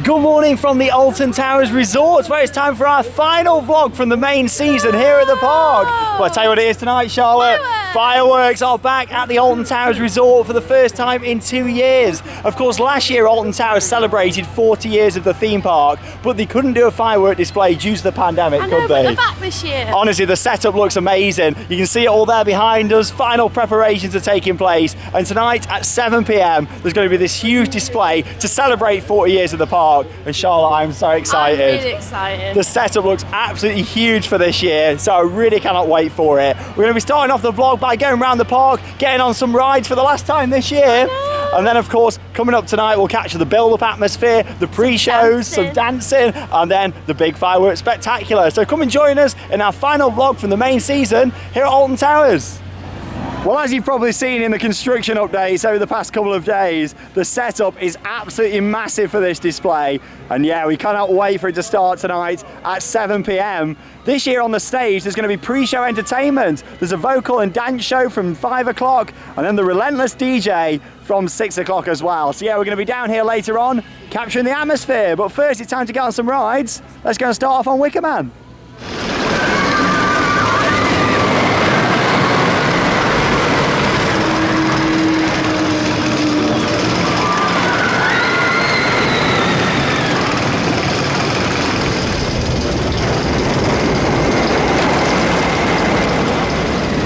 Good morning from the Alton Towers Resort, where it's time for our final vlog from the main season here at the park. Well, I'll tell you what it is tonight, Charlotte. Fireworks are back at the Alton Towers Resort for the first time in 2 years. Of course, last year Alton Towers celebrated 40 years of the theme park, but they couldn't do a firework display due to the pandemic, could they? But they're back this year. Honestly, the setup looks amazing. You can see it all there behind us. Final preparations are taking place, and tonight at 7 p.m. there's going to be this huge display to celebrate 40 years of the park. And Charlotte, I'm so excited. I'm really excited. The setup looks absolutely huge for this year, so I really cannot wait for it. We're going to be starting off the vlog by going around the park, getting on some rides for the last time this year. And then, of course, coming up tonight, we'll capture the build-up atmosphere, the pre-shows, some dancing, and then the big fireworks spectacular. So come and join us in our final vlog from the main season here at Alton Towers. Well, as you've probably seen in the construction updates over the past couple of days, the setup is absolutely massive for this display. And yeah, we cannot wait for it to start tonight at 7 p.m. This year on the stage, there's going to be pre-show entertainment. There's a vocal and dance show from 5 o'clock, and then the relentless DJ from 6 o'clock as well. So yeah, we're going to be down here later on, capturing the atmosphere. But first, it's time to get on some rides. Let's go and start off on Wicker Man.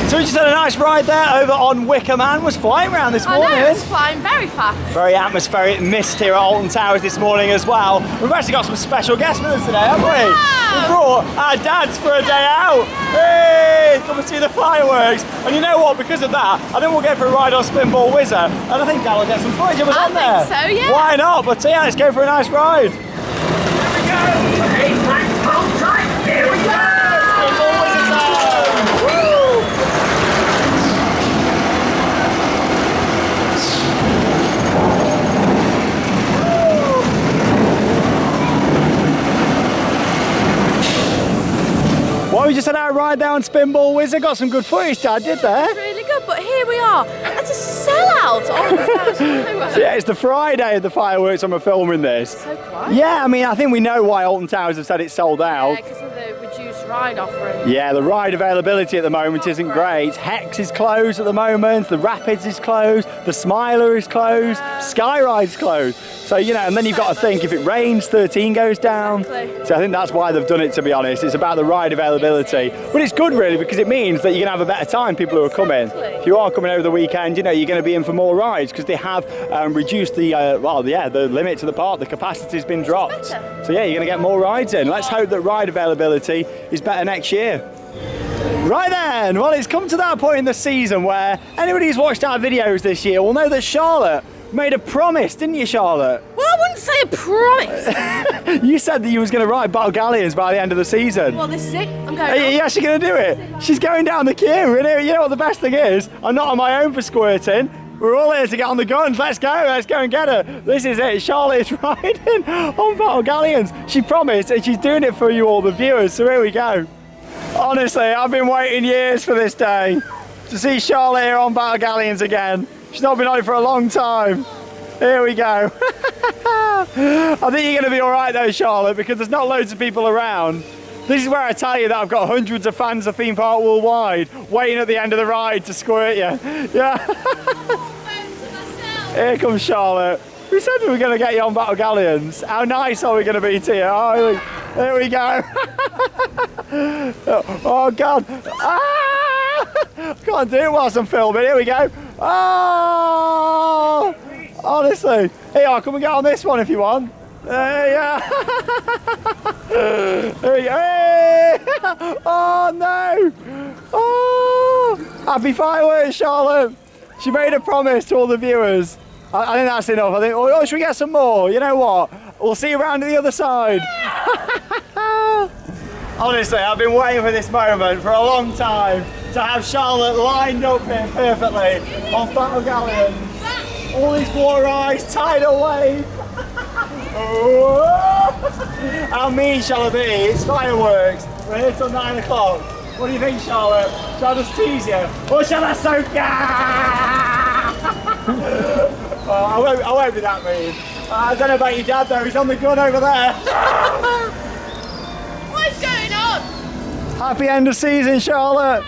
So we just had a nice ride there over on Wicker Man. Was flying around this morning. I know, it was flying very fast. Very atmospheric mist here at Alton Towers this morning as well. We've actually got some special guests with us today, haven't we? Wow. We brought our dads for a day out. Hey, come and see the fireworks. And you know what, because of that, I think we'll go for a ride on Spinball Whizzer. And I think Dad will get some footage of us on there. I think so, yeah. Why not? But yeah, let's go for a nice ride. Here we go! Hey, Frank, hold tight! Here we go! Spinball Whizzer time! Woo! Well, we just had our ride down Spinball Whizzer. Got some good footage, Dad, did there? Really good, but here we are at a sellout on the Towers fireworks. Yeah, it's the Friday of the fireworks when we're filming this. So quiet. Yeah, I mean, I think we know why Alton Towers have said it's sold out. Yeah, because of the reduced ride offering. Yeah, the ride availability at the moment isn't great. Hex is closed at the moment, the Rapids is closed, the Smiler is closed, Skyride's closed. So, you know, and then you've got to think, if it rains, 13 goes down. Exactly. So I think that's why they've done it, to be honest. It's about the ride availability. But it's good, really, because it means that you're going to have a better time, people who are coming. If you are coming over the weekend, you know, you're going to be in for more rides, because they have reduced the, the limit to the park. The capacity's been dropped. So yeah, you're going to get more rides in. Let's hope that ride availability is better next year. Right then, well, it's come to that point in the season where anybody who's watched our videos this year will know that Charlotte made a promise, didn't you, Charlotte? Well, I wouldn't say a promise. You said that you was going to ride Battle Galleons by the end of the season. Well, this is it. I'm going. Are you actually going to do it? She's going down the queue. And you know what the best thing is? I'm not on my own for squirting. We're all here to get on the guns. Let's go and get her. This is it. Charlotte is riding on Battle Galleons. She promised, and she's doing it for you all, the viewers. So here we go. Honestly, I've been waiting years for this day to see Charlotte here on Battle Galleons again. She's not been on it for a long time. Here we go. I think you're going to be all right though, Charlotte, because there's not loads of people around. This is where I tell you that I've got hundreds of fans of theme park worldwide waiting at the end of the ride to squirt you. Yeah. Here comes Charlotte. We said we were going to get you on Battle Galleons. How nice are we going to be to you? Oh, here we go. Oh God. I can't do it whilst I'm filming. Here we go. Oh, honestly. Here, come and get on this one if you want. Yeah. There we go. Hey. Oh no. Oh, happy fireworks, Charlotte. She made a promise to all the viewers. I think that's enough. I think, oh, should we get some more? You know what? We'll see you around to the other side. Honestly, I've been waiting for this moment for a long time to have Charlotte lined up here perfectly on Battle Galleons. All these water eyes, tidal wave. How mean shall it be? It's fireworks. We're here till 9 o'clock. What do you think, Charlotte? Shall I just tease you? Or shall I soak you? I won't be that mean. I don't know about your dad though, he's on the gun over there. What's going on? Happy end of season, Charlotte.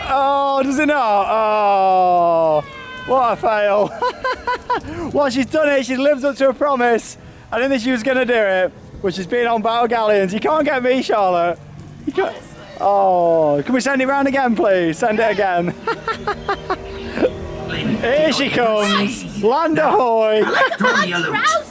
Oh, does it not? Oh, what a fail. Well, she's done it. She's lived up to her promise. I didn't think she was going to do it, but she's been on Battle Galleons. You can't get me, Charlotte. You can't. Oh, can we send it round again, please? Send it again. Here she comes. Land ahoy.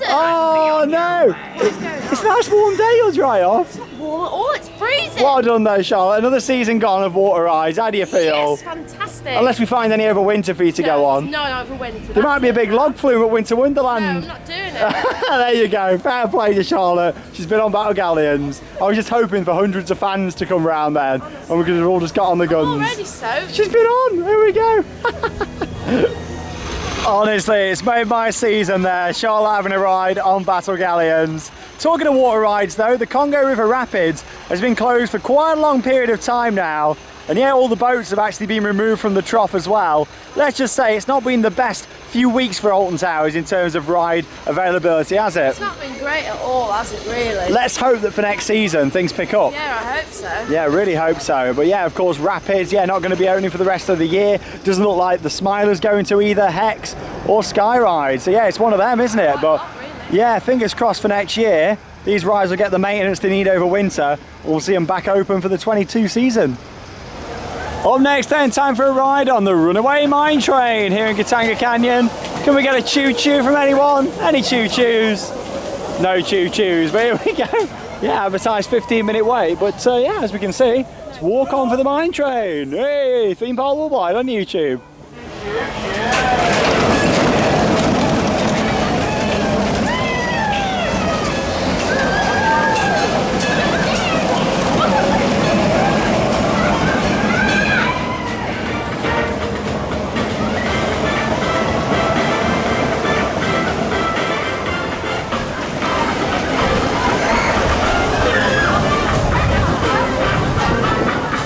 Oh, no. It's a nice warm day. You'll dry off. Oh, it's freezing. Well done though, Charlotte. Another season gone of water rides. How do you feel? Yes, fantastic. Unless we find any over winter for you to go on. No, not over winter. There might be a big log flume at Winter No, Wonderland. I'm not doing it. There you go. Fair play to Charlotte. She's been on Battle Galleons. I was just hoping for hundreds of fans to come round then, and we could have all just got on the guns. Already so. She's been on. Here we go. Honestly, it's made my season there. Charlotte having a ride on Battle Galleons. Talking of water rides though, the Congo River Rapids has been closed for quite a long period of time now. And yeah, all the boats have actually been removed from the trough as well. Let's just say it's not been the best few weeks for Alton Towers in terms of ride availability, has it? It's not been great at all, has it really? Let's hope that for next season things pick up. Yeah, I hope so. Yeah, really hope so. But yeah, of course, Rapids, yeah, not going to be opening for the rest of the year. Doesn't look like the Smiler's going to either Hex or Skyride. So yeah, it's one of them, isn't it? But Not really. yeah, fingers crossed for next year. These rides will get the maintenance they need over winter. We'll see them back open for the 22 season. Up next then, time for a ride on the Runaway Mine Train here in Katanga Canyon. Can we get a choo-choo from anyone? Any choo-choos? No choo-choos, but here we go. Yeah, advertised 15-minute wait, but yeah, as we can see, it's walk on for the mine train. Hey, Theme Park Worldwide on YouTube.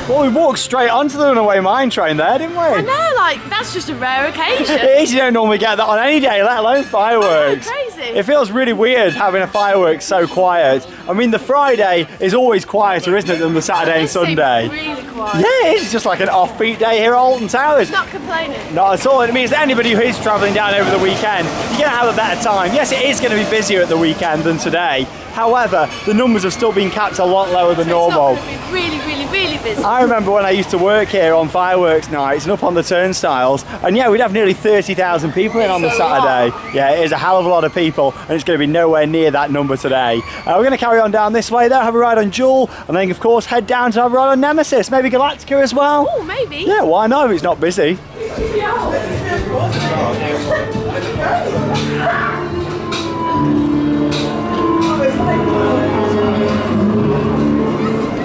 Well, we walked straight onto the Runaway Mine Train there, didn't we? I know, like, that's just a rare occasion. It is, you don't normally get that on any day, let alone fireworks. Oh, crazy. It feels really weird having a fireworks so quiet. I mean, the Friday is always quieter, isn't it, than the Saturday and It seems Sunday? really quiet. Yeah, it is just like an offbeat day here at Alton Towers. Not complaining. Not at all. It means that anybody who is travelling down over the weekend, you're going to have a better time. Yes, it is going to be busier at the weekend than today. However, the numbers have still been capped a lot lower than normal. It's not going to be really, really, really busy. I remember when I used to work here on fireworks nights and up on the turnstiles, and yeah, we'd have nearly 30,000 people in on the It's a Saturday. lot. Yeah, it is a hell of a lot of people, and it's going to be nowhere near that number today. We're going to carry on down this way there, have a ride on Jewel, and then of course head down to have a ride on Nemesis, maybe Galactica as well. Oh, maybe. Yeah, why not if it's not busy?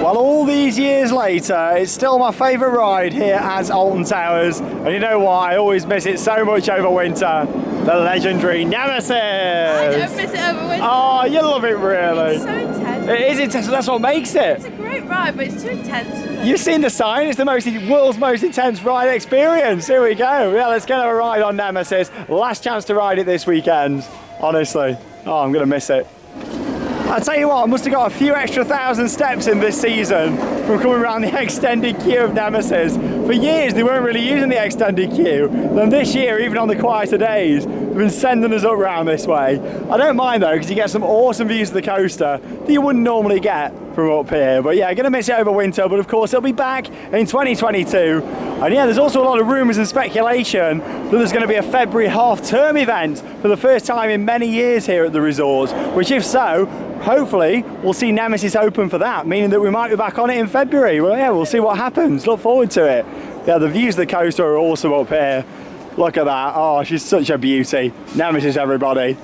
Well, all these years later, it's still my favourite ride here at Alton Towers. And you know what? I always miss it so much over winter. The legendary Nemesis! I don't miss it over winter. Oh, you love it, really? It's so intense. It is intense, that's what makes It's it. a great ride, but it's too intense. You've seen the sign, it's the world's most intense ride experience. Here we go. Yeah, let's get a ride on Nemesis. Last chance to ride it this weekend, honestly. Oh, I'm going to miss it. I'll tell you what, I must have got a few extra 1,000 steps in this season from coming around the extended queue of Nemesis. For years, they weren't really using the extended queue. Then this year, even on the quieter days, they've been sending us up round this way. I don't mind though, because you get some awesome views of the coaster that you wouldn't normally get from up here. But yeah, gonna miss it over winter, but of course it'll be back in 2022. And yeah, there's also a lot of rumours and speculation that there's going to be a February half-term event for the first time in many years here at the resort, which if so, hopefully we'll see Nemesis open for that, meaning that we might be back on it in February. Well, yeah, we'll see what happens. Look forward to it. Yeah, the views of the coaster are awesome up here. Look at that. Oh, she's such a beauty. Nemesis, everybody.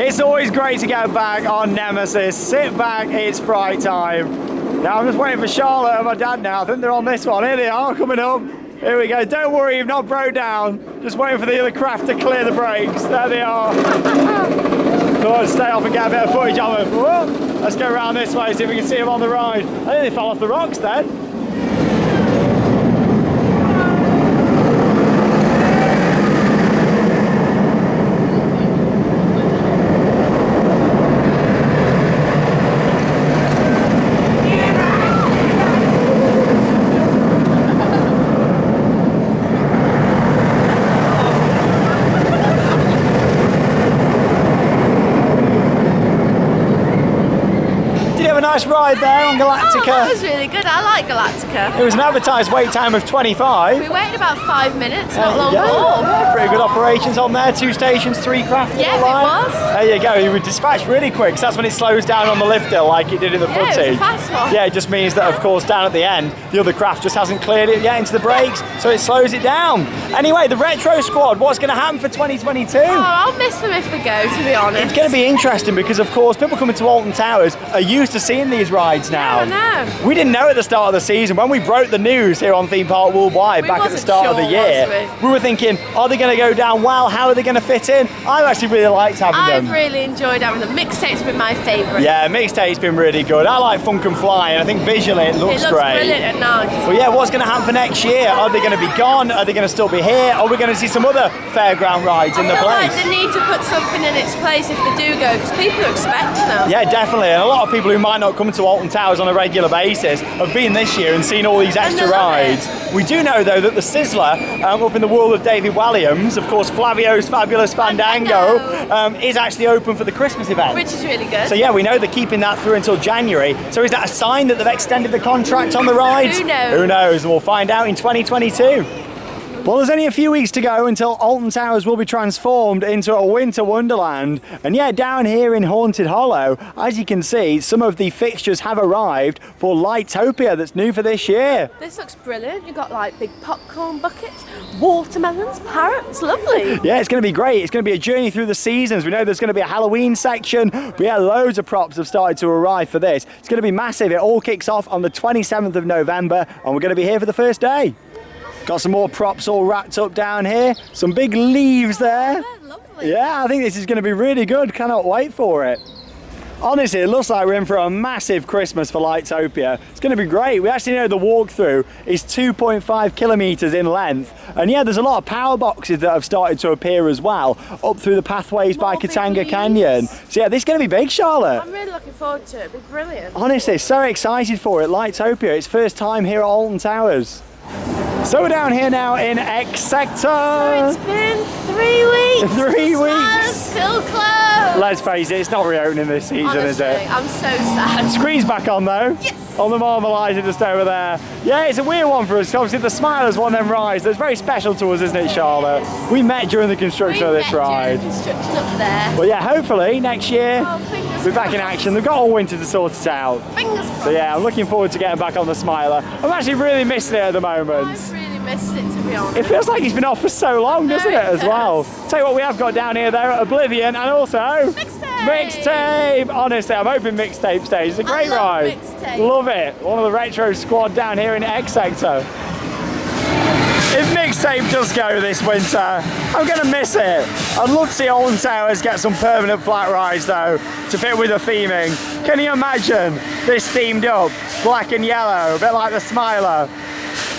It's always great to get back on Nemesis. Sit back, it's fright time. Now I'm just waiting for Charlotte and my dad now. I think they're on this one. Here they are, coming up. Here we go. Don't worry, you've not broke down. Just waiting for the other craft to clear the brakes. There they are. Come on, stay off and get a bit of footage of them. Whoa. Let's go around this way, see if we can see them on the ride. I think they fell off the rocks then. Nice ride there on Galactica. Oh, that was really good. I like Galactica. It was an advertised wait time of 25. We waited about 5 minutes, not long yeah, at all. yeah, pretty good operations on there. 2 stations, 3 craft. Yeah, it was. There you go. You were dispatched really quick, because that's when it slows down on the lift hill like it did in the footage. Yeah, it was a fast one. Yeah, it just means that, of course, down at the end, the other craft just hasn't cleared it yet into the brakes, so it slows it down. Anyway, the Retro Squad, what's going to happen for 2022? Oh, I'll miss them if we go, to be honest. It's going to be interesting because, of course, people coming to Alton Towers are used to seeing these rides now. I know. We didn't know at the start of the season. When we broke the news here on Theme Park Worldwide back at the start of the year, we were thinking, are they going to go down well? How are they going to fit in? I've actually really liked having them. I've really enjoyed having them. Mixtape's been my favourite. Yeah, mixtape's been really good. I like Funk and Fly, and I think visually it looks great. Brilliant and nice. Well, yeah, what's going to happen for next year? Are they going to be gone? Are they going to still be here? Are we going to see some other fairground rides in the I feel place? like they need to put something in its place if they do go, because people are expecting them. Yeah, definitely. And a lot of people who might not come to Alton Towers on a regular basis have been this year and seen all these extra rides. We do know, though, that the Sizzler up in the world of David Walliams, of course, Flavio's Fabulous Fandango, is actually open for the Christmas event. Which is really good. So, yeah, we know they're keeping that through until January. So is that a sign that they've extended the contract on the rides? Who knows? Who knows? And we'll find out in 2022. Well, there's only a few weeks to go until Alton Towers will be transformed into a winter wonderland. And yeah, down here in Haunted Hollow, as you can see, some of the fixtures have arrived for Lightopia that's new for this year. This looks brilliant. You've got like big popcorn buckets, watermelons, parrots, lovely. Yeah, it's going to be great. It's going to be a journey through the seasons. We know there's going to be a Halloween section, but yeah, loads of props have started to arrive for this. It's going to be massive. It all kicks off on the 27th of November, and we're going to be here for the first day. Got some more props all wrapped up down here. Some big leaves there. Yeah, lovely. Yeah, I think this is going to be really good. Cannot wait for it. Honestly, it looks like we're in for a massive Christmas for Lightopia. It's going to be great. We actually know the walkthrough is 2.5 kilometres in length. And yeah, there's a lot of power boxes that have started to appear as well, up through the pathways by Katanga Canyon. So yeah, this is going to be big, Charlotte. I'm really looking forward to it. It'll be brilliant. Honestly, so excited for it. Lightopia, it's first time here at Alton Towers. So we're down here now in X Sector. So it's been 3 weeks. 3 weeks. It's still closed. Let's face it, it's not reopening this season, Honestly, is it? I'm so sad. Screen's back on though. Yes. On the Marmalizer just over there. Yeah, it's a weird one for us. Obviously, the Smiler's one of them rides that's very special to us, isn't it, Charlotte? We met during the construction of this ride. Construction up there. Well, yeah, hopefully next year Fingers we're back in action. They've got all winter to sort it out. Fingers crossed. So yeah, I'm looking forward to getting back on the Smiler. I'm actually really missing it at the moment. I've really missed it, to be honest. It feels like it's been off for so long, doesn't it, as well? Tell you what we have got down here though, Oblivion, and also Mixtape! Honestly, I'm hoping Mixtape stays. It's a great ride. Mixtape. Love it. One of the Retro Squad down here in X Sector. If Mixtape does go this winter, I'm going to miss it. I'd love to see Alton Towers get some permanent flat rides though, to fit with the theming. Can you imagine this themed up, black and yellow, a bit like the Smiler?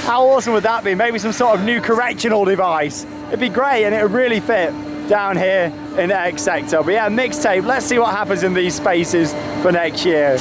How awesome would that be? Maybe some sort of new correctional device. It'd be great and it would really fit down here in the X Sector. But yeah, Mixtape, let's see what happens in these spaces for next year.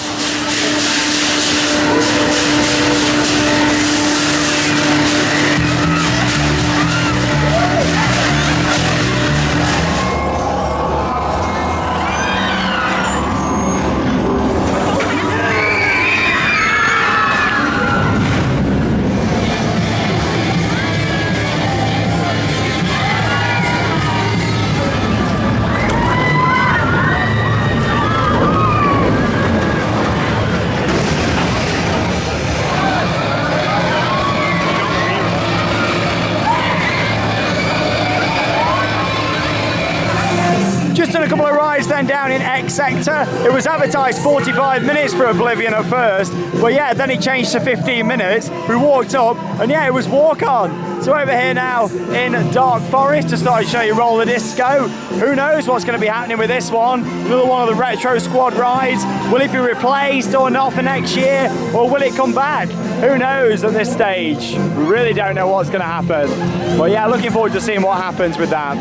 Just done a couple of rides then down in X Sector. It was advertised 45 minutes for Oblivion at first, but yeah, then it changed to 15 minutes. We walked up and yeah, it was walk on. So over here now in Dark Forest, just thought I'd show you Roller Disco. Who knows what's going to be happening with this one? Another one of the Retro Squad rides. Will it be replaced or not for next year? Or will it come back? Who knows at this stage? We really don't know what's going to happen. But yeah, looking forward to seeing what happens with that.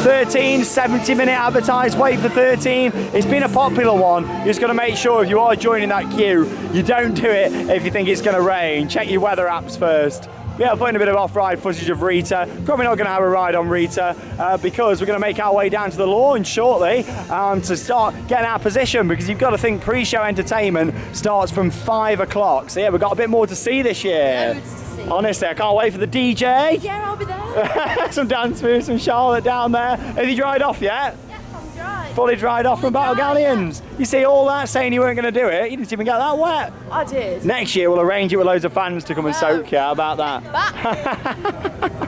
13, 70-minute advertised wait for 13. It's been a popular one. You just got to make sure if you are joining that queue, you don't do it if you think it's going to rain. Check your weather apps first. Yeah, putting a bit of off-ride footage of Rita. Probably not going to have a ride on Rita because we're going to make our way down to the launch shortly to start getting our position, because you've got to think pre-show entertainment starts from 5 o'clock. So yeah, we've got a bit more to see this year. Loads to see. Honestly, I can't wait for the DJ. Yeah, I'll be there. Some dance moves, some Charlotte down there. Have you dried off yet? Yeah, I'm dry. Fully dried off from Battle dried, Galleons. You see all that saying you weren't going to do it, you didn't even get that wet. I did. Next year we'll arrange it with loads of fans to come and No. soak you. How about that? Back.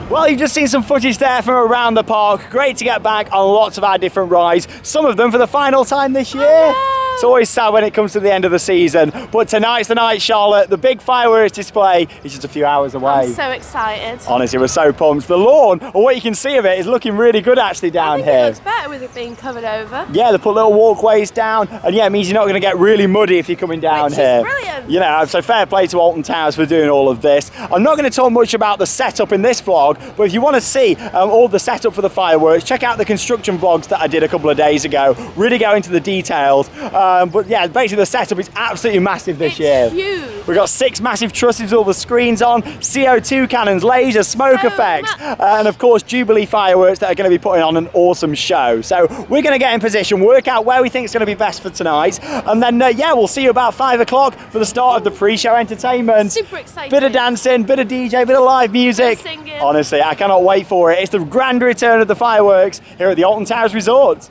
Well, you've just seen some footage there from around the park. Great to get back on lots of our different rides. Some of them for the final time this year. It's always sad when it comes to the end of the season. But tonight's the night, Charlotte. The big fireworks display is just a few hours away. I'm so excited. Honestly, we're so pumped. The lawn, or what you can see of it, is looking really good actually down I think here. it looks better with it being covered over. Yeah, they put little walkways down, and yeah, it means you're not going to get really muddy if you're coming down Which here. is brilliant. You know, so fair play to Alton Towers for doing all of this. I'm not going to talk much about the setup in this vlog, but if you want to see all the setup for the fireworks, check out the construction vlogs that I did a couple of days ago. Really go into the details. But yeah, basically the setup is absolutely massive this year. It's huge. We've got 6 massive trusses with all the screens on, CO2 cannons, laser, smoke So effects, much. and of course Jubilee fireworks that are going to be putting on an awesome show. So we're going to get in position, work out where we think is going to be best for tonight, and then yeah, we'll see you about 5 o'clock for the start of the pre-show entertainment. Super exciting. Bit of dancing, bit of DJ, bit of live music. Bit of singing. Honestly, I cannot wait for it. It's the grand return of the fireworks here at the Alton Towers Resort.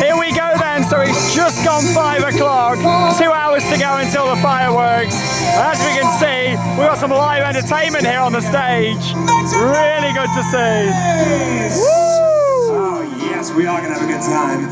Here we go then, so it's just gone 5 o'clock, 2 hours to go until the fireworks. As we can see, we've got some live entertainment here on the stage. Really good to see. Woo! Oh yes, we are gonna have a good time.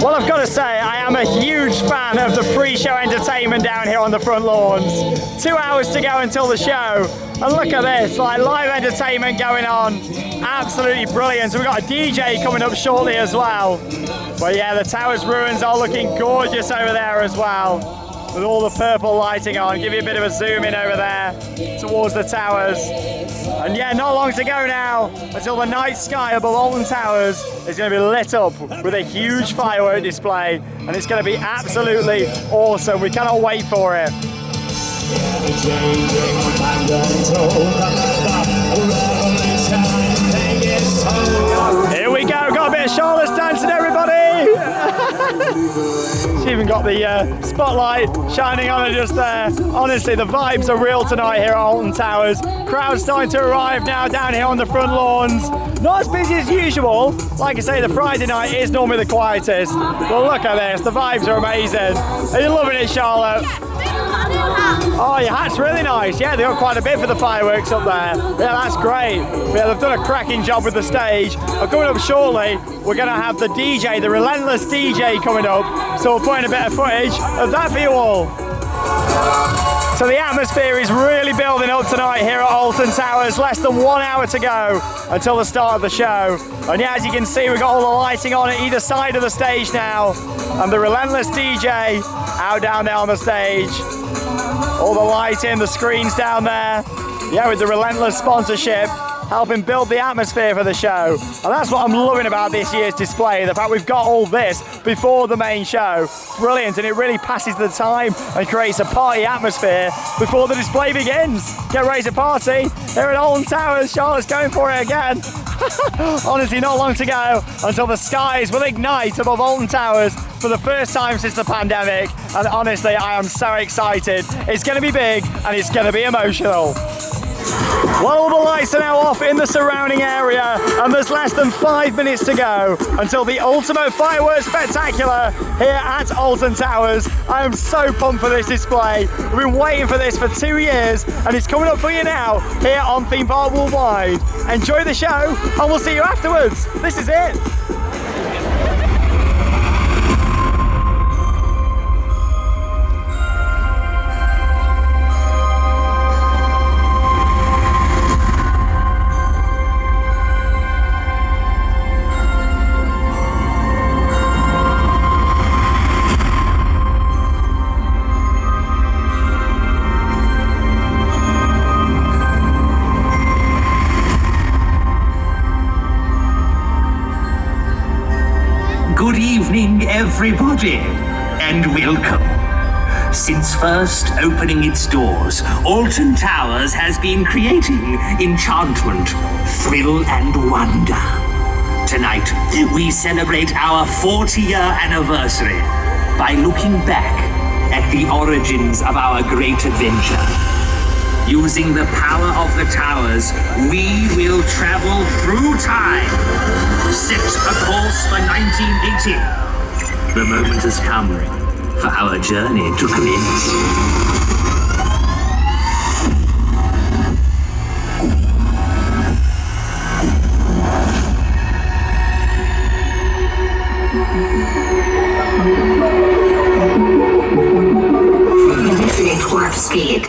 Well, I've got to say, I am a huge fan of the pre-show entertainment down here on the front lawns. 2 hours to go until the show. And look at this, like live entertainment going on. Absolutely brilliant. So we've got a DJ coming up shortly as well. But yeah, the Towers ruins are looking gorgeous over there as well, with all the purple lighting on. Give you a bit of a zoom in over there towards the towers. And yeah, not long to go now until the night sky above Alton Towers is going to be lit up with a huge firework display, and it's going to be absolutely awesome. We cannot wait for it. Here we go, got a bit of Charlotte's dancing, everybody! She even got the spotlight shining on her just there. Honestly, the vibes are real tonight here at Alton Towers. Crowds starting to arrive now down here on the front lawns. Not as busy as usual. Like I say, the Friday night is normally the quietest. But look at this, the vibes are amazing. Are you loving it, Charlotte? Oh, your hat's really nice. Yeah, they got quite a bit for the fireworks up there. Yeah, that's great. Yeah, they've done a cracking job with the stage. Coming up shortly, we're going to have the DJ, the relentless DJ coming up. So we're putting a bit of footage of that for you all. So the atmosphere is really building up tonight here at Alton Towers. Less than 1 hour to go until the start of the show. And yeah, as you can see, we've got all the lighting on at either side of the stage now. And the relentless DJ out down there on the stage. All the lighting, the screens down there. Yeah, with the relentless sponsorship, helping build the atmosphere for the show. And that's what I'm loving about this year's display, the fact we've got all this before the main show. Brilliant, and it really passes the time and creates a party atmosphere before the display begins. Get ready to party here at Alton Towers. Charlotte's going for it again. Honestly, not long to go until the skies will ignite above Alton Towers for the first time since the pandemic. And honestly, I am so excited. It's going to be big and it's going to be emotional. Well, the lights are now off in the surrounding area, and there's less than 5 minutes to go until the ultimate fireworks spectacular here at Alton Towers. I am so pumped for this display. We've been waiting for this for 2 years, and it's coming up for you now here on Theme Park Worldwide. Enjoy the show, and we'll see you afterwards. This is it. Good evening, everybody, and welcome. Since first opening its doors, Alton Towers has been creating enchantment, thrill, and wonder. Tonight, we celebrate our 40-year anniversary by looking back at the origins of our great adventure. Using the power of the towers, we will travel through time. Set a course for 1980. The moment has come for our journey to commence. Initiate warp speed.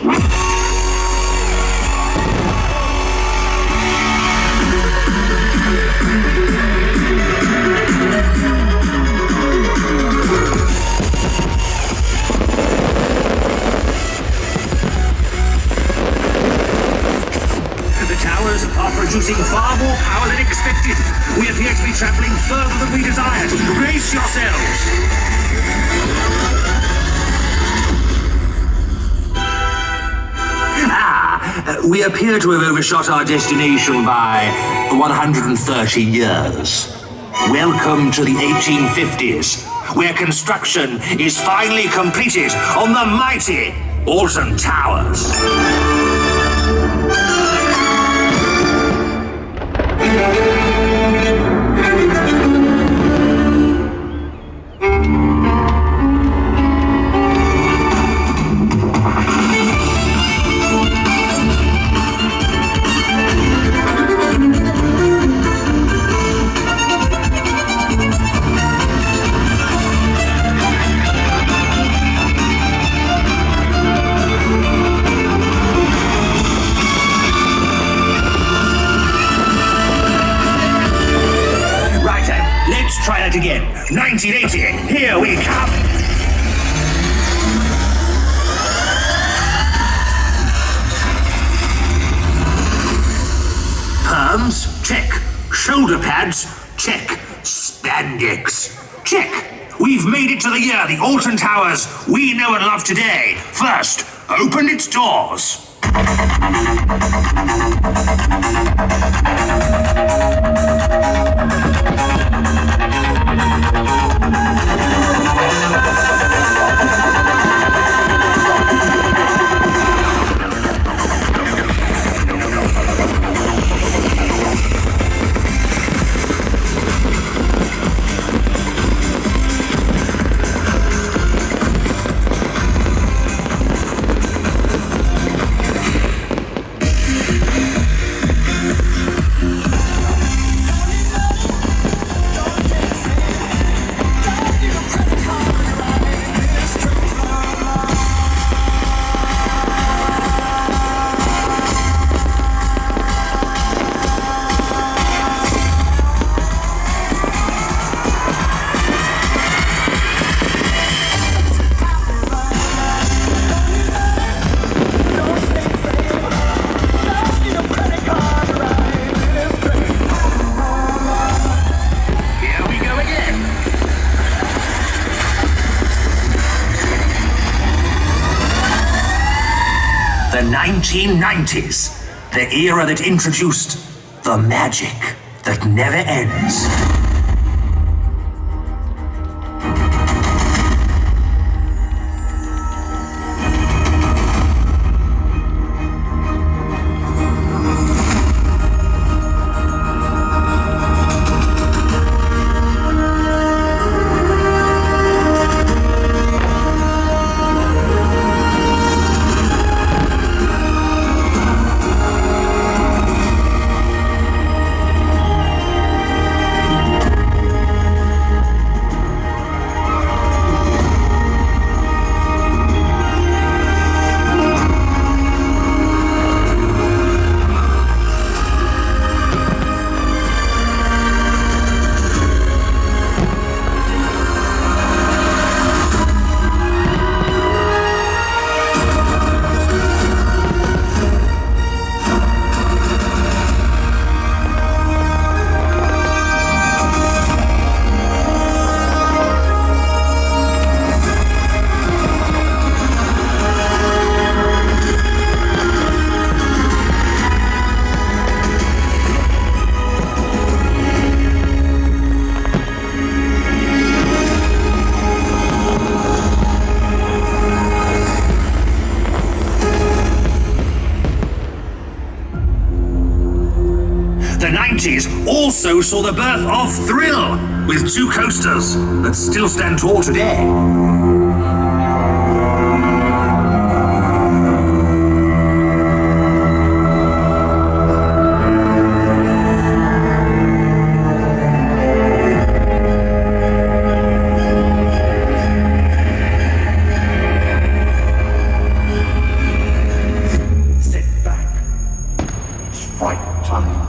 Are producing far more power than expected. We appear to be traveling further than we desired. Brace yourselves. We appear to have overshot our destination by 130 years. Welcome to the 1850s, where construction is finally completed on the mighty Alton Towers. Try that again. 1980, here we come. Perms? Check. Shoulder pads? Check. Spandex? Check. We've made it to the year the Alton Towers we know and love today. First, open its doors. 1990s, the era that introduced the magic that never ends. The 90s also saw the birth of Thrill, with 2 coasters that still stand tall today. Sit back. It's fight time.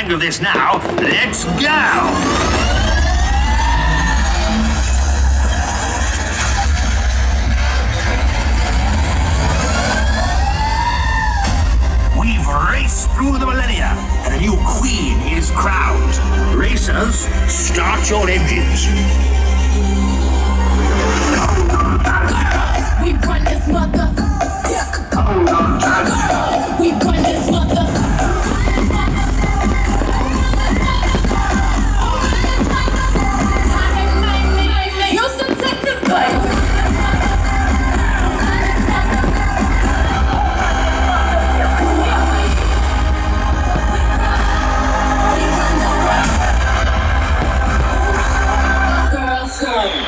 Of this now, let's go! We've raced through the millennia, and a new queen is crowned. Racers, start your engines. We run this mother. We run this mother. Houston, Texas, baby. Girls, home.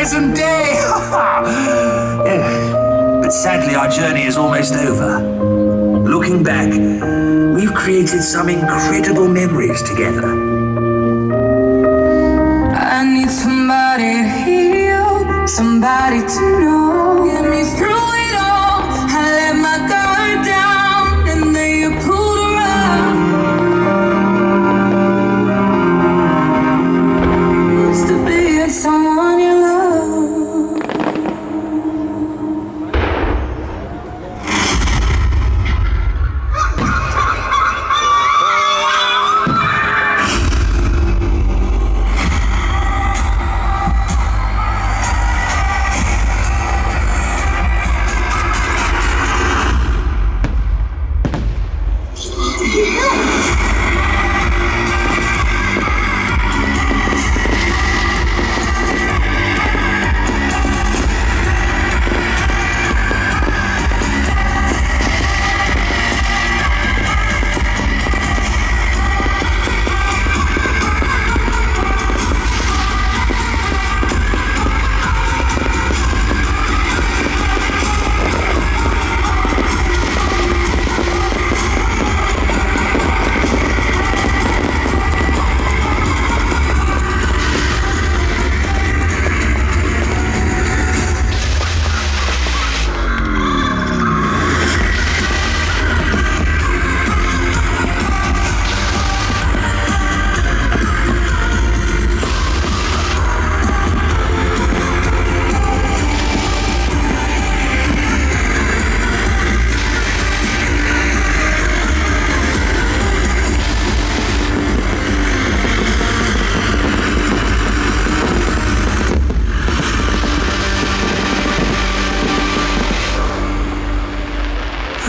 pleasant day. Yeah. But sadly, our journey is almost over. Looking back, we've created some incredible memories together. I need somebody to heal, somebody to know. Get me through it all. I let my guard down, and then you pulled around. Used to be with someone you love.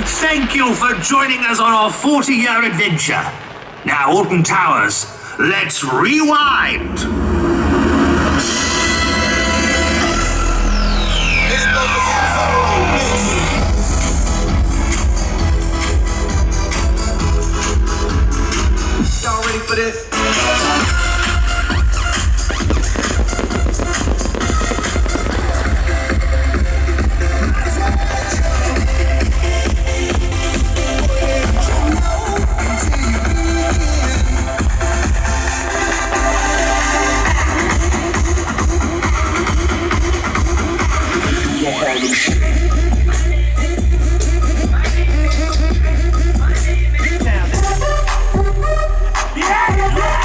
Thank you for joining us on our 40-year adventure. Now, Alton Towers, let's rewind. Y'all ready for this? Yeah!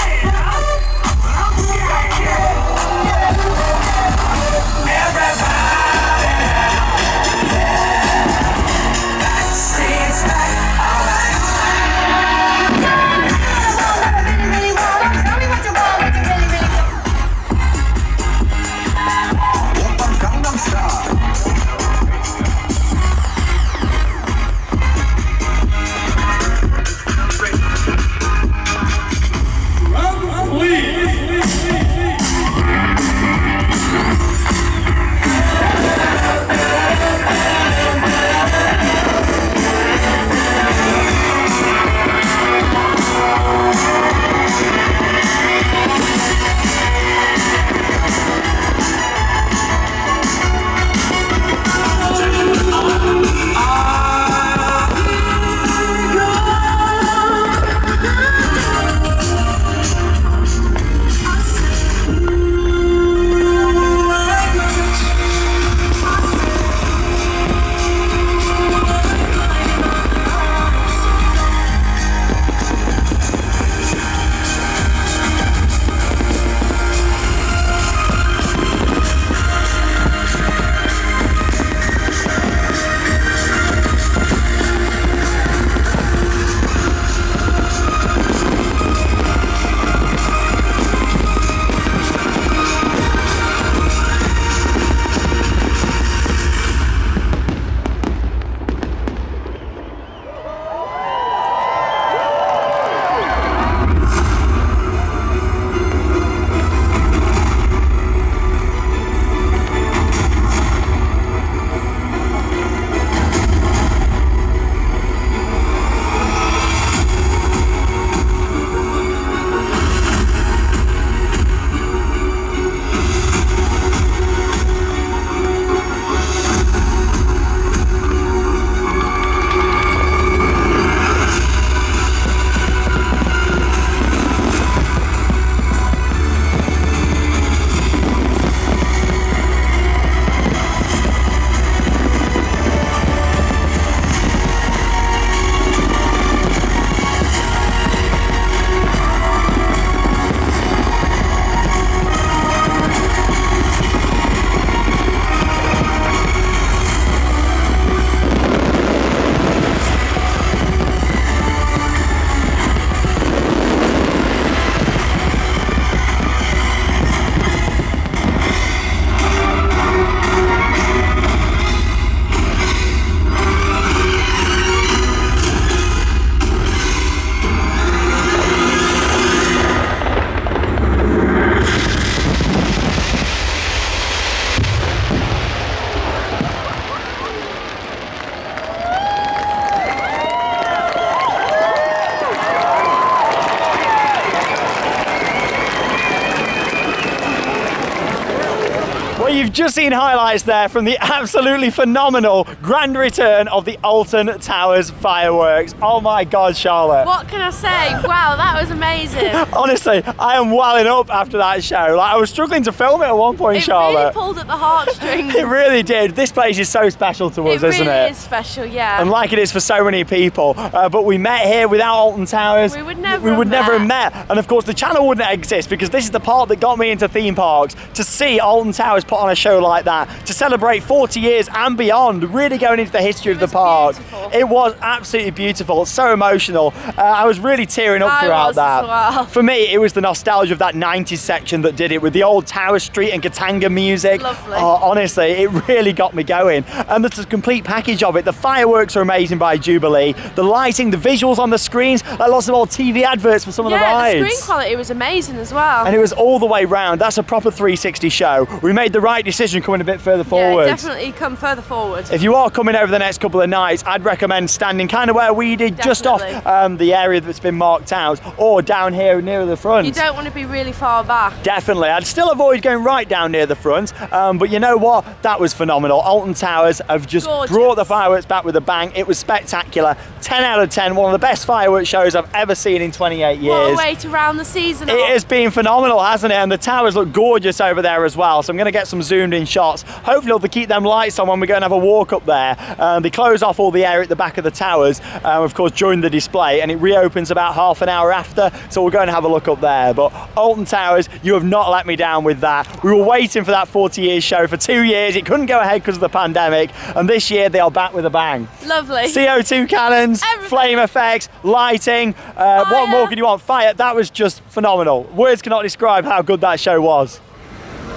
Well, you've just seen highlights there from the absolutely phenomenal grand return of the Alton Towers fireworks. Oh my God, Charlotte. What can I say? Wow, that was amazing. Honestly, I am welling up after that show. Like, I was struggling to film it at one point, It Charlotte. really pulled at the heartstrings. It really did. This place is so special to us, It isn't really it? is special, yeah. And like it is for so many people. But we met here without Alton Towers. We would never have have met. And of course, the channel wouldn't exist because this is the part that got me into theme parks. To see Alton Towers put on a show like that, to celebrate 40 years and beyond, really going into the history of the park. beautiful. It was absolutely beautiful. So emotional. I was really tearing up I throughout was that. as well. For me, it was the nostalgia of that 90s section that did it with the old Tower Street and Katanga music. Lovely. Oh, honestly, it really got me going. And there's a complete package of it. The fireworks are amazing by Jubilee. The lighting, the visuals on the screens, like lots of old TV adverts for some of the rides. The screen quality was amazing as well. And it was all the way round. That's a proper 360 show. We made the right decision coming a bit further Yeah, forward. definitely come further forward. If you are coming over the next couple of nights, I'd recommend standing kind of where we did, just off Definitely. the area that's been marked out, or down here near the front. You don't want to be really far back. Definitely. I'd still avoid going right down near the front, but you know what? That was phenomenal. Alton Towers have just Gorgeous. brought the fireworks back with a bang. It was spectacular. 10 out of 10. One of the best fireworks shows I've ever seen in 28 years. What a way to round the season It off. has been phenomenal, hasn't it? And the towers look gorgeous over there as well. So I'm going to get some zoomed in shots. Hopefully they'll keep them lights on when we go and have a walk up there. They close off all the area at the back of the towers, of course, during the display, and it reopens about half an hour after. So we'll go and have a look up there. But Alton Towers, you have not let me down with that. We were waiting for that 40 years show for 2 years. It couldn't go ahead because of the pandemic. And this year they are back with a bang. Lovely. CO2 cannons, Everything. flame effects, lighting, what more could you want? Fire, that was just phenomenal. Words cannot describe how good that show was.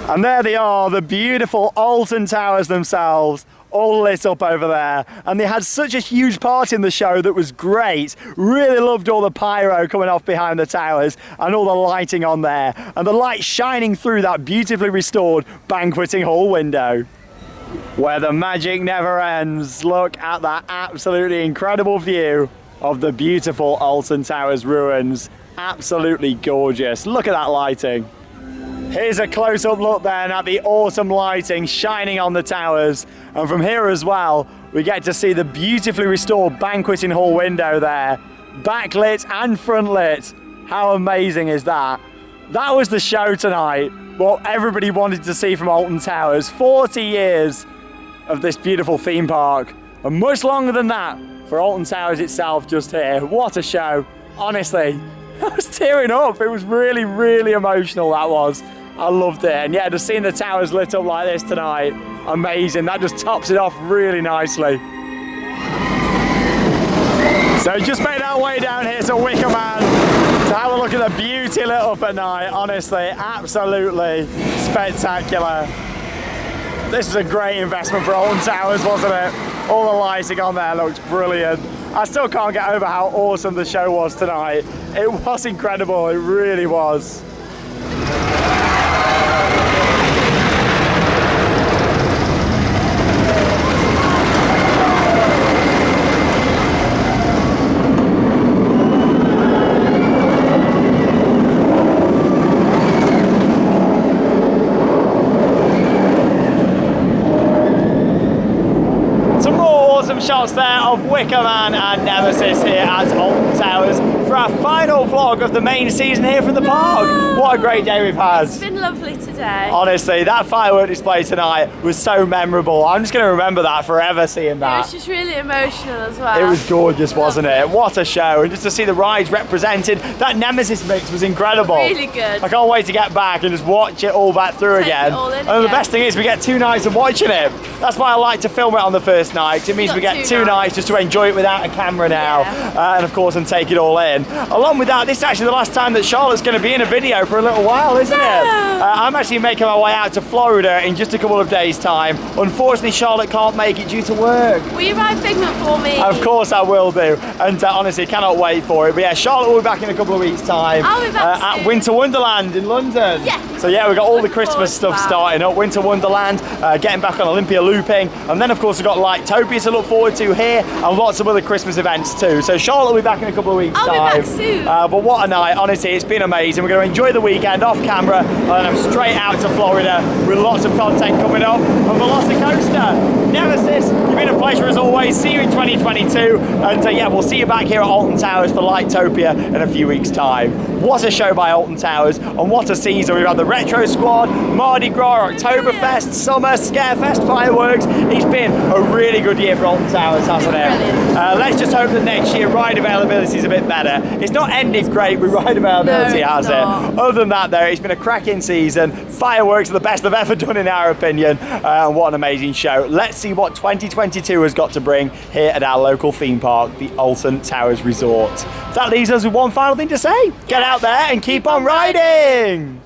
And there they are, the beautiful Alton Towers themselves, all lit up over there. And they had such a huge part in the show that was great. Really loved all the pyro coming off behind the towers and all the lighting on there. And the light shining through that beautifully restored banqueting hall window, where the magic never ends. Look at that absolutely incredible view of the beautiful Alton Towers ruins. Absolutely gorgeous. Look at that lighting. Here's a close-up look then at the awesome lighting shining on the towers. And from here as well, we get to see the beautifully restored banqueting hall window there. Backlit and front lit. How amazing is that? That was the show tonight. What everybody wanted to see from Alton Towers. 40 years of this beautiful theme park. And much longer than that for Alton Towers itself just here. What a show. Honestly, I was tearing up. It was really, really emotional, that was. I loved it. And yeah, just seeing the towers lit up like this tonight, amazing. That just tops it off really nicely. So just made our way down here to Wicker Man to have a look at the beauty lit up at night. Honestly, absolutely spectacular. This is a great investment for Alton Towers, wasn't it? All the lighting on there looks brilliant. I still can't get over how awesome the show was tonight. It was incredible, it really was. Shots there of Wicker Man and Nemesis here at Alton Towers for our final vlog of the main season here from the park. What a great day we've had. It's been lovely today. Honestly, that firework display tonight was so memorable. I'm just going to remember that forever, seeing It that. was just really emotional as well. It was gorgeous, wasn't it? What a show. And just to see the rides represented, that Nemesis mix was incredible. Really good. I can't wait to get back and just watch it all back through Take again. it all in And the again. best thing is we get 2 nights of watching it. That's why I like to film it on the first night. It means we get 2 nights just to enjoy it without a camera now. Yeah. And of course, and take it all in. Along with that, this is actually the last time that Charlotte's going to be in a video for a little while, isn't it? I'm actually making my way out to Florida in just a couple of days' time. Unfortunately, Charlotte can't make it due to work. Will you write Figment for me? Of course I will do, and honestly cannot wait for it. But yeah, Charlotte will be back in a couple of weeks' time. I'll be back at soon. Winter Wonderland in London. Yes. So yeah, we've got all the Looking Christmas forward stuff to that. starting up. Winter Wonderland, getting back on Olympia Looping, and then of course we've got Lightopia to look forward to here, and lots of other Christmas events too. So Charlotte will be back in a couple of weeks' I'll be time. time. back soon. But what a night, honestly, it's been amazing. We're going to enjoy the weekend off camera, and then I'm straight out to Florida with lots of content coming up on Velocicoaster. Nemesis, you've been a pleasure as always. See you in 2022, and yeah, we'll see you back here at Alton Towers for Lightopia in a few weeks' time. What a show by Alton Towers, and what a season. We've had the Retro Squad, Mardi Gras, Oktoberfest, Summer, Scarefest, fireworks. It's been a really good year for Alton Towers, hasn't it? Let's just hope that next year ride availability is a bit better. It's not ended great with ride availability, No, has it? Other than that, though, it's been a cracking season. Fireworks are the best they've ever done, in our opinion. And what an amazing show. Let's see what 2022 has got to bring here at our local theme park, the Alton Towers Resort. That leaves us with one final thing to say. Get out there and keep on riding!